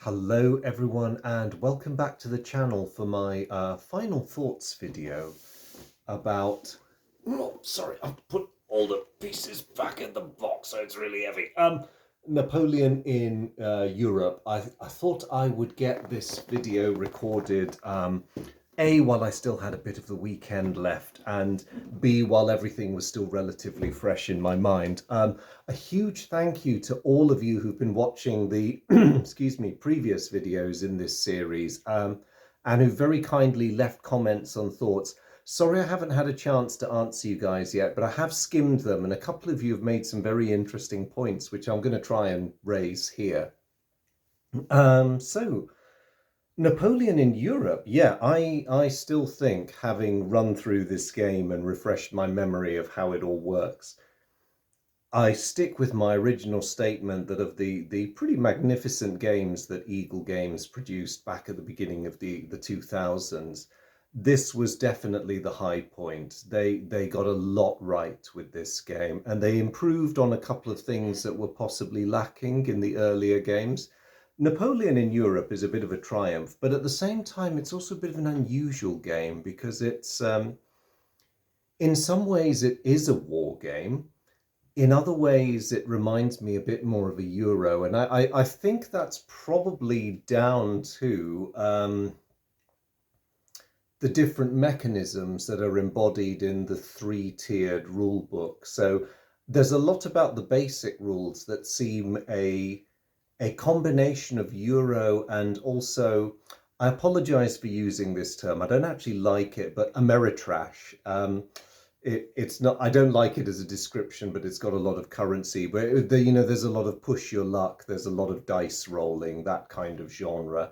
Hello everyone and welcome back to the channel for my final thoughts video about sorry, I've put all the pieces back in the box so it's really heavy. Napoleon in Europe. I thought I would get this video recorded A, while I still had a bit of the weekend left, and B, while everything was still relatively fresh in my mind. A huge thank you to all of you who've been watching the excuse me, previous videos in this series, and who very kindly left comments on thoughts. Sorry I haven't had a chance to answer you guys yet, but I have skimmed them, and a couple of you have made some very interesting points, which I'm going to try and raise here. So Napoleon in Europe, yeah, I still think, having run through this game and refreshed my memory of how it all works, I stick with my original statement that of the pretty magnificent games that Eagle Games produced back at the beginning of the 2000s, this was definitely the high point. They got a lot right with this game, and they improved on a couple of things that were possibly lacking in the earlier games. Napoleon in Europe is a bit of a triumph, but at the same time, it's also a bit of an unusual game because it's in some ways it is a war game. In other ways, it reminds me a bit more of a Euro, and I think that's probably down to the different mechanisms that are embodied in the three-tiered rule book. So there's a lot about the basic rules that seem a combination of Euro and also, I apologize for using this term, I don't actually like it, but Ameritrash. It's not, I don't like it as a description, but it's got a lot of currency. But there's a lot of push your luck, there's a lot of dice rolling, that kind of genre.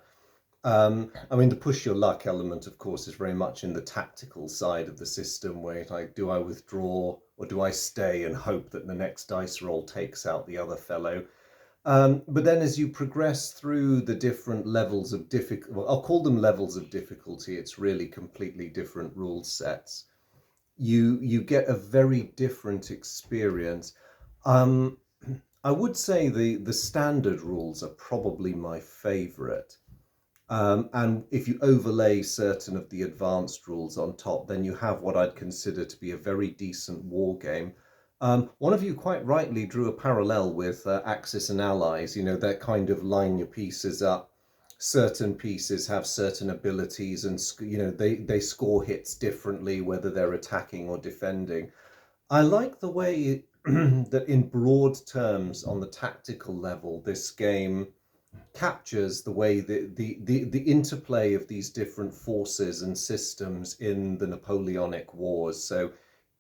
I mean, the push your luck element, of course, is very much in the tactical side of the system, where it's like, do I withdraw or do I stay and hope that the next dice roll takes out the other fellow? But then as you progress through the different levels of difficulty, well, I'll call them levels of difficulty, it's really completely different rule sets. You get a very different experience. Um, I would say the standard rules are probably my favorite. And if you overlay certain of the advanced rules on top, then you have what I'd consider to be a very decent war game. One of you quite rightly drew a parallel with Axis and Allies. That kind of line your pieces up. Certain pieces have certain abilities, and they score hits differently, whether they're attacking or defending. I like the way that, in broad terms, on the tactical level, this game captures the way the interplay of these different forces and systems in the Napoleonic Wars. So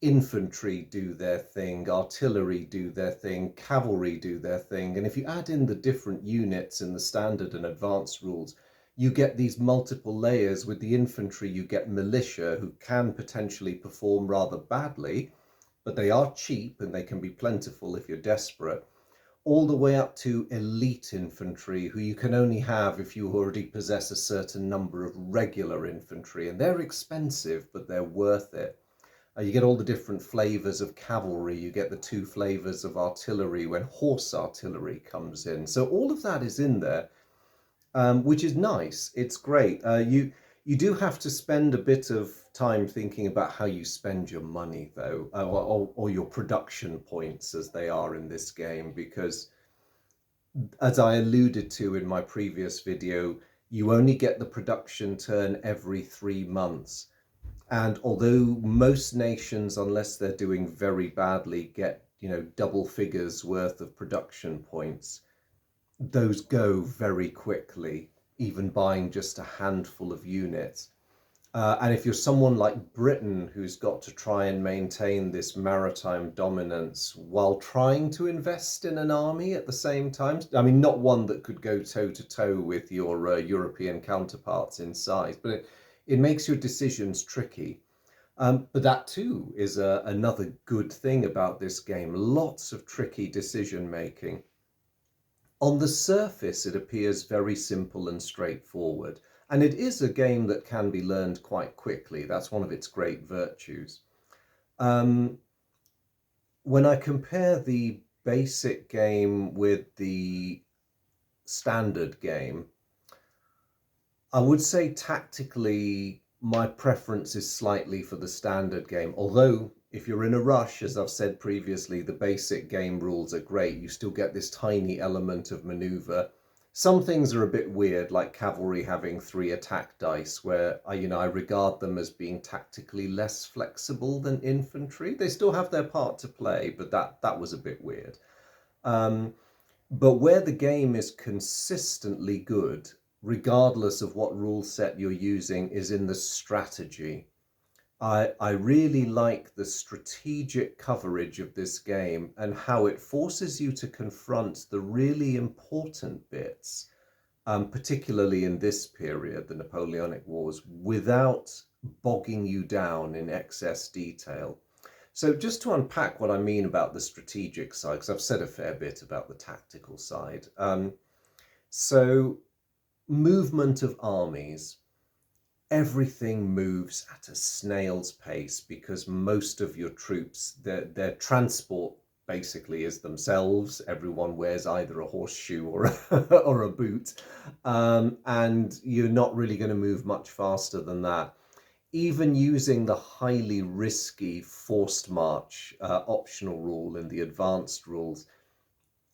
infantry do their thing, artillery do their thing, cavalry do their thing. And if you add in the different units in the standard and advanced rules, you get these multiple layers. With the infantry, you get militia, who can potentially perform rather badly, but they are cheap and they can be plentiful if you're desperate, all the way up to elite infantry, who you can only have if you already possess a certain number of regular infantry, and they're expensive, but they're worth it. You get all the different flavors of cavalry, you get the two flavors of artillery when horse artillery comes in. So all of that is in there, which is nice. It's great. You do have to spend a bit of time thinking about how you spend your money, though, or your production points, as they are in this game, because, as I alluded to in my previous video, you only get the production turn every 3 months. And although most nations, unless they're doing very badly, get, double figures worth of production points, those go very quickly, even buying just a handful of units. And if you're someone like Britain, who's got to try and maintain this maritime dominance while trying to invest in an army at the same time, I mean, not one that could go toe to toe with your European counterparts in size, but it makes your decisions tricky. But that too is another good thing about this game. Lots of tricky decision making. On the surface, it appears very simple and straightforward, and it is a game that can be learned quite quickly. That's one of its great virtues. Um, when I compare the basic game with the standard game, I would say tactically, my preference is slightly for the standard game. Although, if you're in a rush, as I've said previously, the basic game rules are great. You still get this tiny element of maneuver. Some things are a bit weird, like cavalry having 3 attack dice, where I regard them as being tactically less flexible than infantry. They still have their part to play, but that was a bit weird. Um, but where the game is consistently good, regardless of what rule set you're using, is in the strategy. I really like the strategic coverage of this game and how it forces you to confront the really important bits, particularly in this period, the Napoleonic Wars, without bogging you down in excess detail. So just to unpack what I mean about the strategic side, because I've said a fair bit about the tactical side. So movement of armies, everything moves at a snail's pace because most of your troops, their transport basically is themselves. Everyone wears either a horseshoe or or a boot, and you're not really going to move much faster than that. Even using the highly risky forced march optional rule in the advanced rules,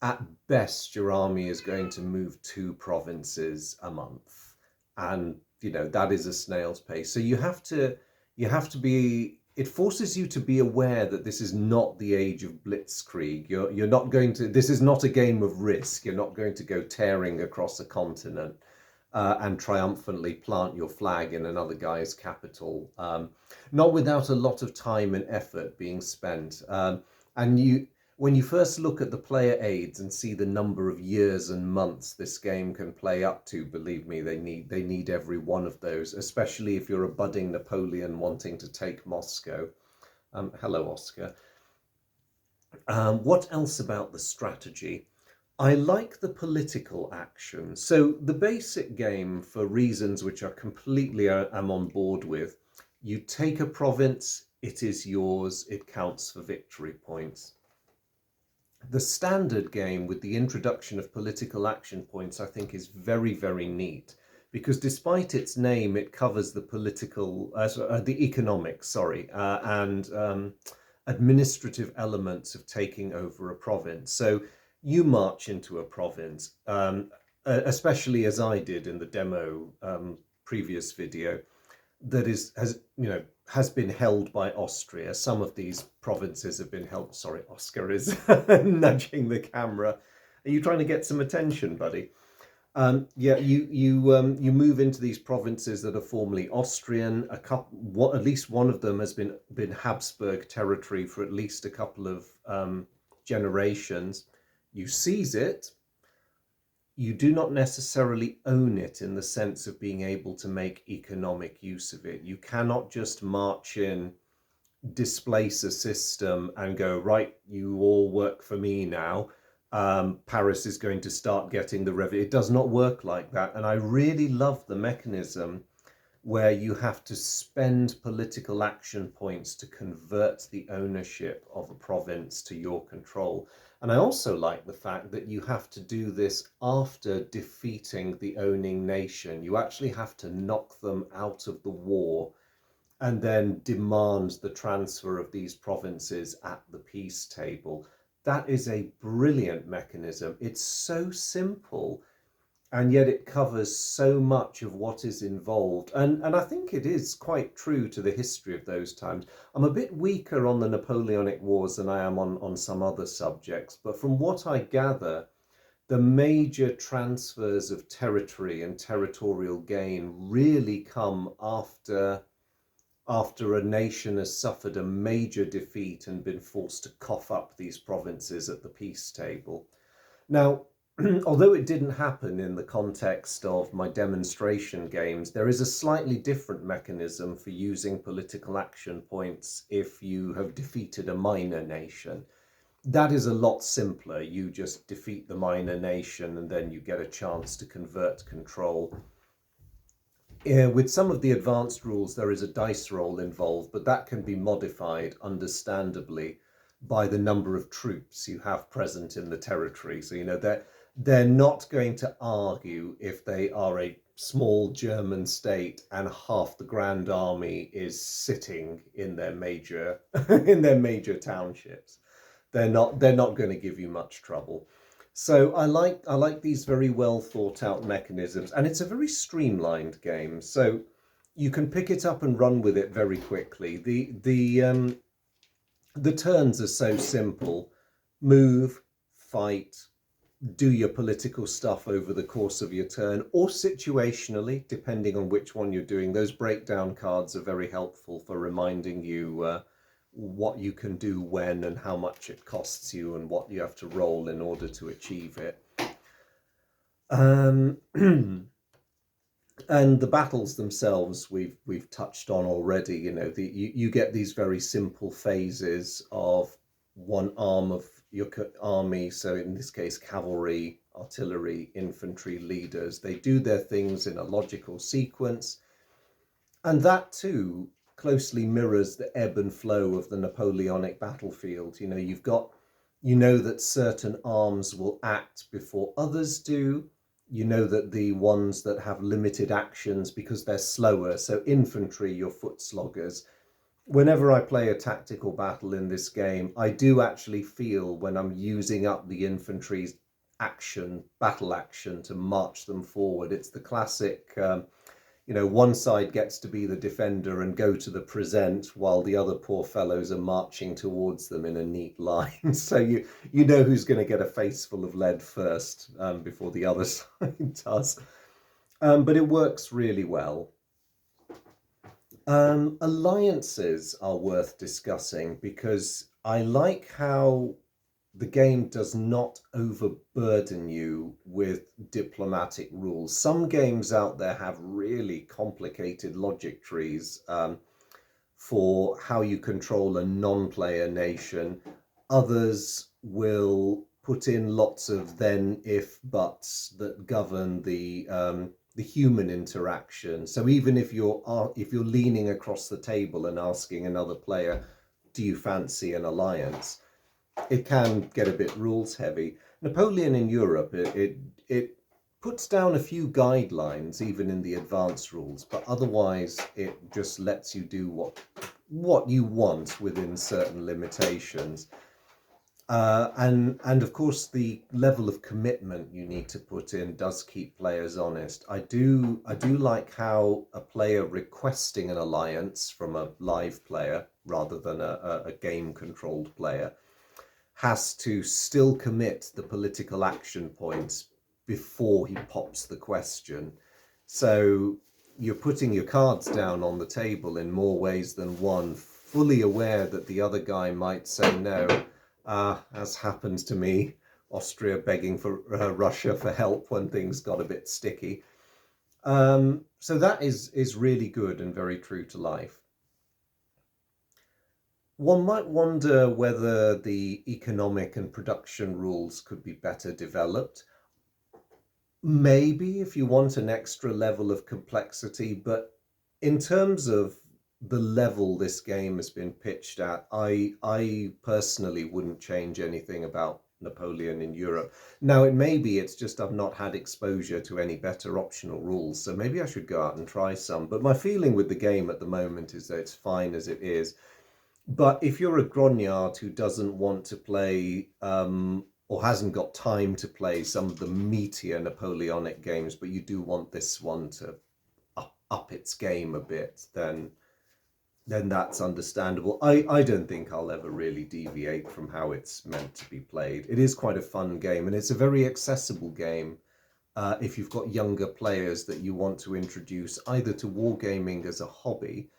at best your army is going to move 2 provinces a month, and that is a snail's pace. So you have to be, it forces you to be aware that this is not the age of blitzkrieg. You're not going to, this is not a game of risk. You're not going to go tearing across a continent and triumphantly plant your flag in another guy's capital, not without a lot of time and effort being spent. And when you first look at the player aids and see the number of years and months this game can play up to, believe me, they need every one of those, especially if you're a budding Napoleon wanting to take Moscow. Hello, Oscar. What else about the strategy? I like the political action. So the basic game, for reasons which are completely I'm on board with, you take a province, it is yours, it counts for victory points. The standard game, with the introduction of political action points, I think is very, very neat, because despite its name, it covers the the economic, and administrative elements of taking over a province. So you march into a province, especially as I did in the demo previous video, that has been held by Austria. Some of these provinces have been held. Sorry, Oscar is nudging the camera. Are you trying to get some attention, buddy? Yeah, you move into these provinces that are formerly Austrian. At least one of them has been Habsburg territory for at least a couple of generations. You seize it. You do not necessarily own it in the sense of being able to make economic use of it. You cannot just march in, displace a system and go, right, you all work for me now. Paris is going to start getting the revenue. It does not work like that. And I really love the mechanism where you have to spend political action points to convert the ownership of a province to your control. And I also like the fact that you have to do this after defeating the owning nation. You actually have to knock them out of the war and then demand the transfer of these provinces at the peace table. That is a brilliant mechanism. It's so simple, and yet it covers so much of what is involved. And I think it is quite true to the history of those times. I'm a bit weaker on the Napoleonic Wars than I am on some other subjects, but from what I gather, the major transfers of territory and territorial gain really come after a nation has suffered a major defeat and been forced to cough up these provinces at the peace table. Now, although it didn't happen in the context of my demonstration games, there is a slightly different mechanism for using political action points if you have defeated a minor nation. That is a lot simpler. You just defeat the minor nation and then you get a chance to convert control. With some of the advanced rules, there is a dice roll involved, but that can be modified, understandably, by the number of troops you have present in the territory. So, they're not going to argue if they are a small German state and half the Grand Army is sitting in their major in their major townships. They're not going to give you much trouble. So I like these very well thought out mechanisms, and it's a very streamlined game. So you can pick it up and run with it very quickly. The turns are so simple: move, fight, do your political stuff over the course of your turn, or situationally, depending on which one you're doing. Those breakdown cards are very helpful for reminding you what you can do when and how much it costs you and what you have to roll in order to achieve it. Um, and the battles themselves we've touched on already. You get these very simple phases of one arm of your army, so in this case cavalry, artillery, infantry leaders. They do their things in a logical sequence, and that too closely mirrors the ebb and flow of the Napoleonic battlefield. You know that certain arms will act before others do. You know that the ones that have limited actions because they're slower, so infantry, your foot sloggers. Whenever I play a tactical battle in this game, I do actually feel when I'm using up the infantry's battle action to march them forward. It's the classic, one side gets to be the defender and go to the present while the other poor fellows are marching towards them in a neat line. So you know who's going to get a face full of lead first, before the other side does. But it works really well. Alliances are worth discussing because I like how the game does not overburden you with diplomatic rules. Some games out there have really complicated logic trees, for how you control a non-player nation. Others will put in lots of then, if, buts that govern the human interaction. So even if you're leaning across the table and asking another player, "Do you fancy an alliance?" it can get a bit rules heavy. Napoleon in Europe, it puts down a few guidelines even in the advanced rules, but otherwise it just lets you do what you want within certain limitations. And of course the level of commitment you need to put in does keep players honest. I do like how a player requesting an alliance from a live player rather than a game controlled player has to still commit the political action points before he pops the question. So you're putting your cards down on the table in more ways than one, fully aware that the other guy might say no, as happens to me, Austria begging for Russia for help when things got a bit sticky. So that is really good and very true to life. One might wonder whether the economic and production rules could be better developed. Maybe if you want an extra level of complexity, but in terms of the level this game has been pitched at, I personally wouldn't change anything about Napoleon in Europe. Now, it's just I've not had exposure to any better optional rules, so maybe I should go out and try some. But my feeling with the game at the moment is that it's fine as it is. But if you're a grognard who doesn't want to play, or hasn't got time to play some of the meatier Napoleonic games, but you do want this one to up its game a bit, then that's understandable. I don't think I'll ever really deviate from how it's meant to be played. It is quite a fun game, and it's a very accessible game, if you've got younger players that you want to introduce either to wargaming as a hobby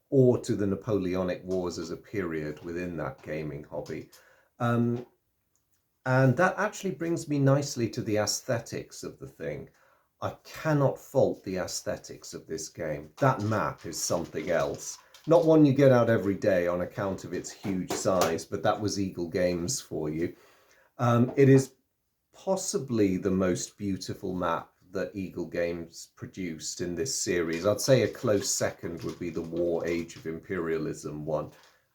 or to the Napoleonic Wars as a period within that gaming hobby. Um, and that actually brings me nicely to the aesthetics of the thing. I cannot fault the aesthetics of this game. That map is something else. Not one you get out every day on account of its huge size, but that was Eagle Games for you. It is possibly the most beautiful map that Eagle Games produced in this series. I'd say a close second would be the War Age of Imperialism one,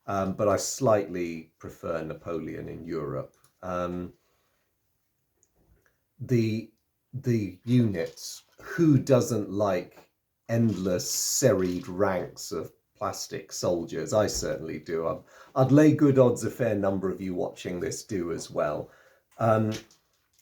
but I slightly prefer Napoleon in Europe. the the units. Who doesn't like endless serried ranks of plastic soldiers? I certainly do. I'd lay good odds a fair number of you watching this do as well. Um,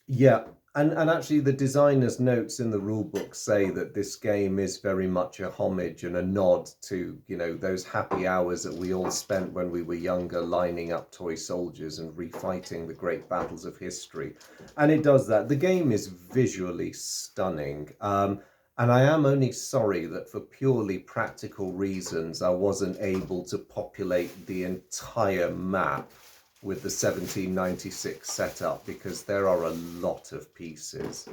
yeah, and actually, the designer's notes in the rule book say that this game is very much a homage and a nod to, those happy hours that we all spent when we were younger, lining up toy soldiers and refighting the great battles of history. And it does that. The game is visually stunning. And I am only sorry that for purely practical reasons, I wasn't able to populate the entire map with the 1796 setup, because there are a lot of pieces.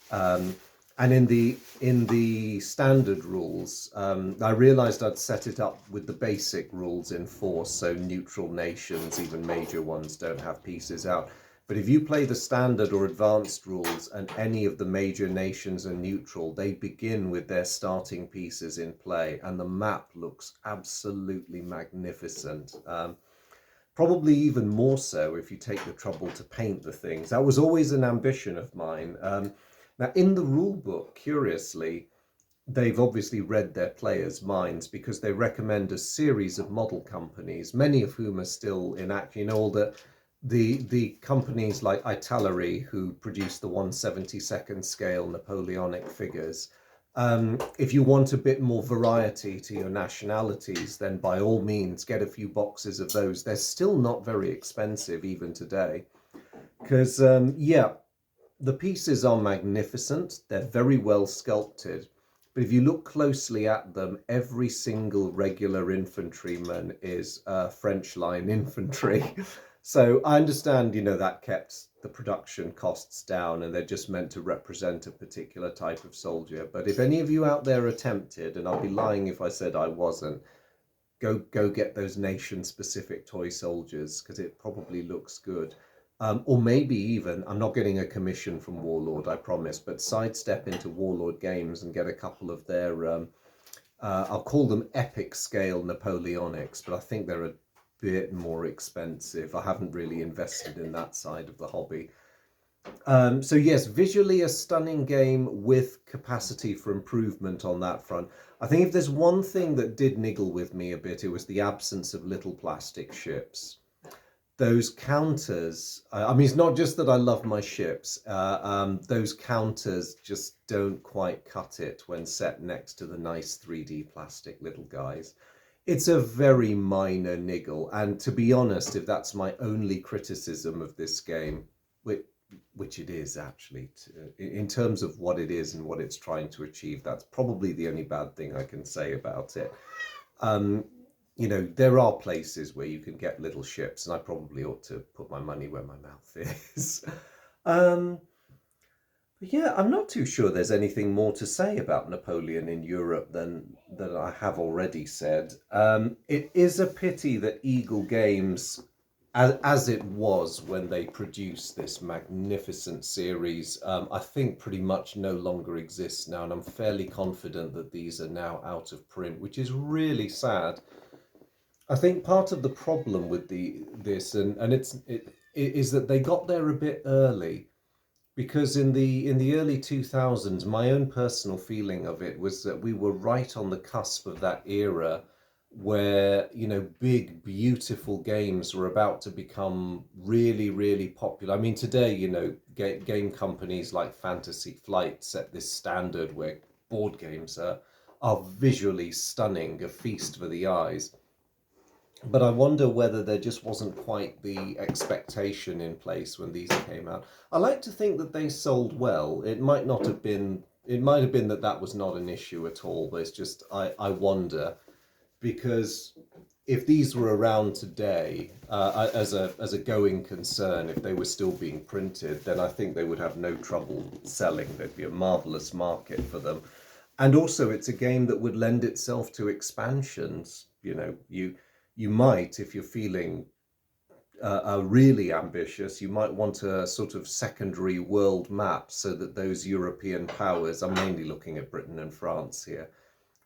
Um, and in the standard rules, I realized I'd set it up with the basic rules in force, so neutral nations, even major ones, don't have pieces out. But if you play the standard or advanced rules and any of the major nations are neutral, they begin with their starting pieces in play, and the map looks absolutely magnificent. Probably even more so if you take the trouble to paint the things. That was always an ambition of mine. Now, in the rule book, curiously, they've obviously read their players' minds, because they recommend a series of model companies, many of whom are still in action. All the companies like Italeri, who produce the 1/72nd scale Napoleonic figures. If you want a bit more variety to your nationalities, then by all means get a few boxes of those. They're still not very expensive even today, because yeah, the pieces are magnificent. They're very well sculpted. But if you look closely at them, every single regular infantryman is French line infantry. So I understand, that kept the production costs down, and they're just meant to represent a particular type of soldier. But if any of you out there are tempted, and I'd be lying if I said I wasn't, go get those nation specific toy soldiers, because it probably looks good. Or maybe even, I'm not getting a commission from Warlord, I promise, but sidestep into Warlord Games and get a couple of their, I'll call them epic scale Napoleonics, but I think they're a bit more expensive. I haven't really invested in that side of the hobby. So yes, visually a stunning game with capacity for improvement on that front. I think if there's one thing that did niggle with me a bit, it was the absence of little plastic ships. Those counters, I mean, it's not just that I love my ships. Those counters just don't quite cut it when set next to the nice 3D plastic little guys. It's a very minor niggle, and to be honest, if that's my only criticism of this game, which it is actually, in terms of what it is and what it's trying to achieve, that's probably the only bad thing I can say about it. Um, there are places where you can get little ships, and I probably ought to put my money where my mouth is. um, but yeah, I'm not too sure there's anything more to say about Napoleon in Europe than I have already said. It is a pity that Eagle Games, as it was when they produced this magnificent series, I think pretty much no longer exists now, and I'm fairly confident that these are now out of print, which is really sad. I think part of the problem with this, and it is that they got there a bit early, because in the early 2000s, my own personal feeling of it was that we were right on the cusp of that era where, big beautiful games were about to become really, really popular. I mean, today, game companies like Fantasy Flight set this standard where board games are visually stunning, a feast for the eyes. But I wonder whether there just wasn't quite the expectation in place when these came out. I like to think that they sold well. It might not have been, it might have been that that was not an issue at all, but it's just, I wonder, because if these were around today, as a going concern, if they were still being printed, then I think they would have no trouble selling. There'd be a marvelous market for them. And also, it's a game that would lend itself to expansions. You might, if you're feeling really ambitious, you might want a sort of secondary world map, so that those European powers, I'm mainly looking at Britain and France here,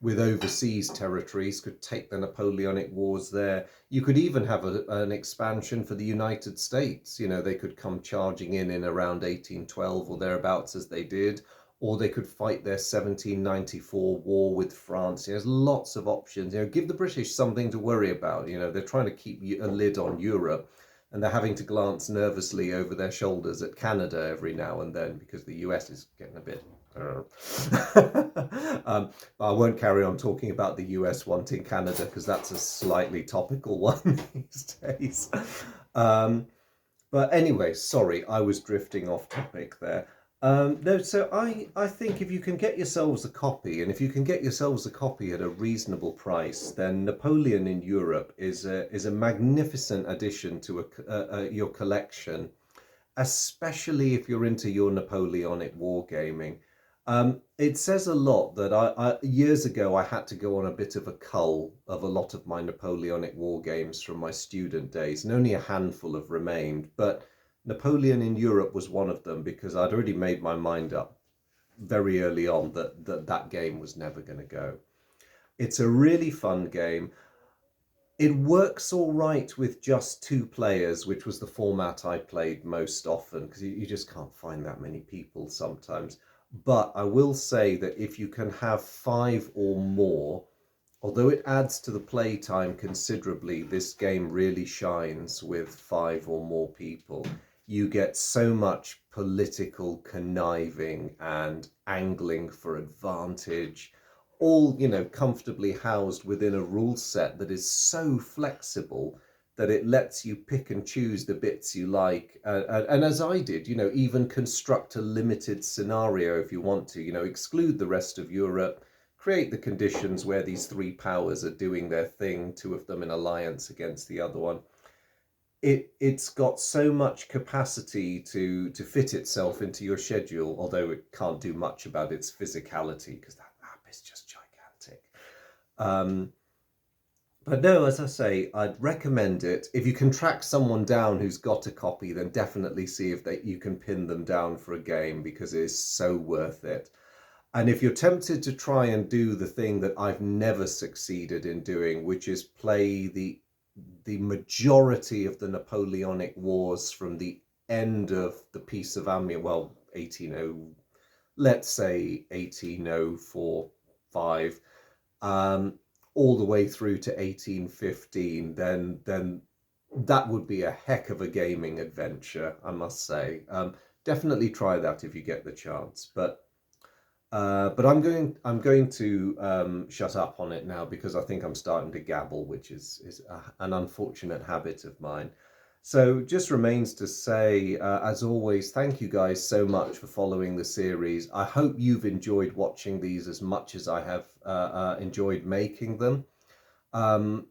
with overseas territories, could take the Napoleonic Wars there. You could even have an expansion for the United States. You know, they could come charging in around 1812 or thereabouts, as they did, or they could fight their 1794 war with France. There's lots of options. You know, give the British something to worry about. You know, they're trying to keep a lid on Europe, and they're having to glance nervously over their shoulders at Canada every now and then because the US is getting a bit. But I won't carry on talking about the US wanting Canada because that's a slightly topical one these days. But anyway, sorry, I was drifting off topic there. No, so I think if you can get yourselves a copy, and if you can get yourselves a copy at a reasonable price, then Napoleon in Europe is a magnificent addition to your collection, especially if you're into your Napoleonic wargaming. It says a lot that years ago I had to go on a bit of a cull of a lot of my Napoleonic war games from my student days, and only a handful have remained. But Napoleon in Europe was one of them because I'd already made my mind up very early on that game was never going to go. It's a really fun game. It works all right with just 2 players, which was the format I played most often because you just can't find that many people sometimes. But I will say that if you can have 5 or more, although it adds to the play time considerably, this game really shines with 5 or more people. You get so much political conniving and angling for advantage, all, you know, comfortably housed within a rule set that is so flexible that it lets you pick and choose the bits you like. And as I did, you know, even construct a limited scenario if you want to, you know, exclude the rest of Europe, create the conditions where these 3 powers are doing their thing, 2 of them in alliance against the other one. It's got so much capacity to fit itself into your schedule, although it can't do much about its physicality because that map is just gigantic. But no, as I say, I'd recommend it. If you can track someone down who's got a copy, then definitely see if you can pin them down for a game because it is so worth it. And if you're tempted to try and do the thing that I've never succeeded in doing, which is play the majority of the Napoleonic Wars from the end of the Peace of Amiens, well, 180, let's say 1804-5, all the way through to 1815, then that would be a heck of a gaming adventure, I must say. Definitely try that if you get the chance. But I'm going to shut up on it now because I think I'm starting to gabble, which is an unfortunate habit of mine. So just remains to say, as always, thank you guys so much for following the series. I hope you've enjoyed watching these as much as I have enjoyed making them. I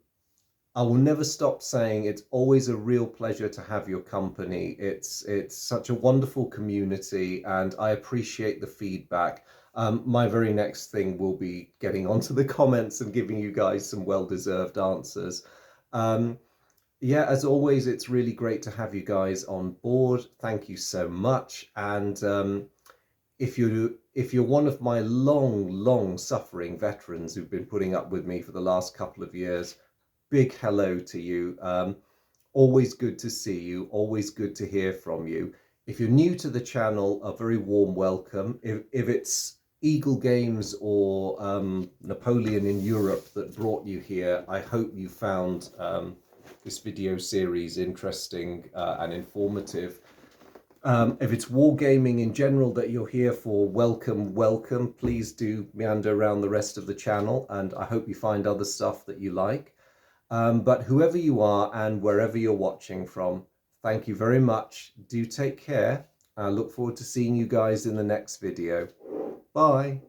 will never stop saying it's always a real pleasure to have your company. It's such a wonderful community and I appreciate the feedback. My very next thing will be getting onto the comments and giving you guys some well-deserved answers. Yeah, as always, it's really great to have you guys on board. Thank you so much. And if you're one of my long suffering veterans who've been putting up with me for the last couple of years, big hello to you. Always good to see you, always good to hear from you. If you're new to the channel, a very warm welcome. If it's Eagle Games or Napoleon in Europe that brought you here, I hope you found this video series interesting and informative. If it's wargaming in general that you're here for, welcome. Please do meander around the rest of the channel, and I hope you find other stuff that you like. But whoever you are and wherever you're watching from, thank you very much. Do take care. I look forward to seeing you guys in the next video. Bye.